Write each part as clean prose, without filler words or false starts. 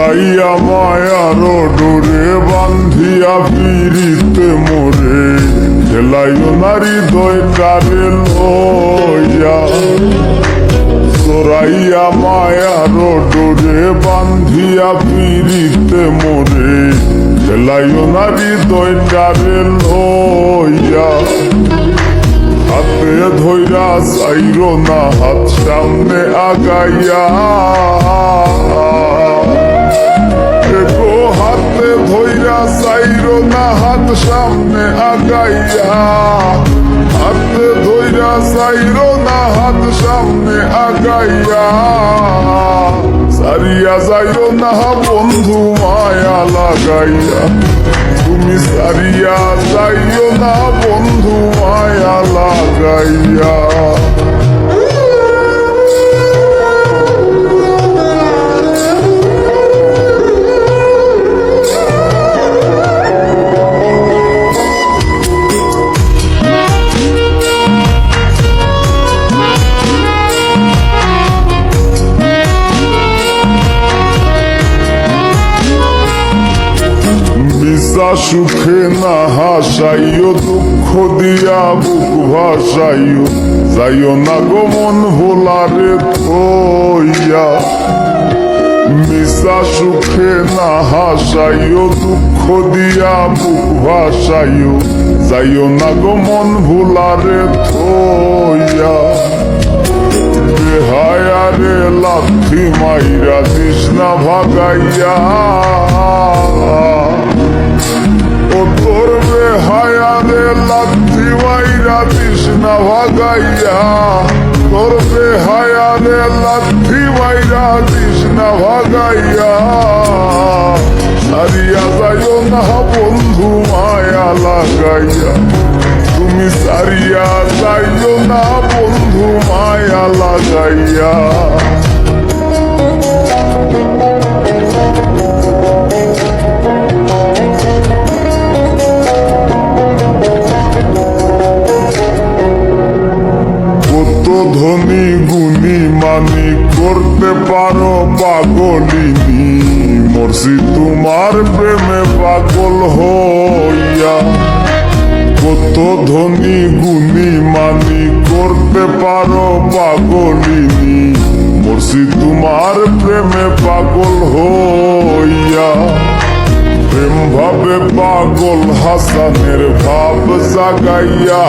জোড়াইয়া মায়ার ডোরে বান্ধিয়া ফিরিতে মোরে খেলাইও নারী দয় কারে লইয়া। জোড়াইয়া মায়ার ডোরে বান্ধিয়া ফিরিতে মোরে খেলাইও নারী দয় কারে লইয়া। হাতে ধইরা চাইরো না হাত সামনে আগাইয়া। গো হাতে ধইরা চাইরো না হাত সামনে আগাইয়া। হাতে ধইরা চাইরো না হাত সামনে আগাইয়া। সারিয়া যাইও না বন্ধু মায়া লাগাইয়া। তুমি সারিয়া যাইও না বন্ধু মায়া লাগাইয়া। বিসা সুখে না হাসাইও দুঃখ দিয়া বুক ভাসাইও। যাইও না গো মন ভোলারে থইয়া। মিশা সুখে না হাসাইও দুঃখ দিয়া বুক ভাসাইও। যাইও না গো মন ভোলারে থইয়া। বেহায়ারে লাথি মাইরা দিস না ভাগাইয়া। ও তোর বেহায়ারে লাথি মাইরা দিস না ভাগাইয়া। তোর বেহায়ারে লাথি মাইরা দিস না ভাগাইয়া। সারিয়া যাইও না বন্ধু মায়া লাগাইয়া। তুমি সারিয়া যাইও না বন্ধু মায়া লাগাইয়া। কত ধনী গুণী মানি করতে পারো পাগলিনী। মরছি তোমার প্রেমে পাগল হইয়া। কত ধনী গুণী মানি করতে পারো পাগলিনী। মরছি তোমার প্রেমে পাগল হইয়া। প্রেম ভাবে পাগল হাসানের ভাব জাগাইয়া।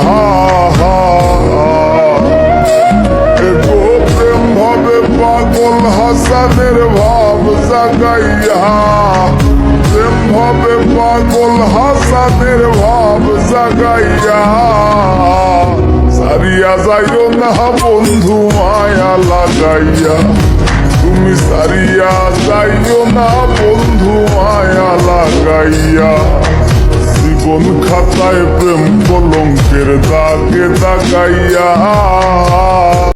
গো প্রেম ভাবে পাগল হাসানের ভাব জাগাইয়া। প্রেম ভাবে পাগল হাসানের ভাব জাগাইয়া। সারিয়া যাইও না বন্ধু মায়া লাগাইয়া। তুমি সারিয়া যাইও না বন্ধু মায়া লাগাইয়া। জীবন খাতায় প্রেম কলঙ্কের দাগে দাগাইয়া।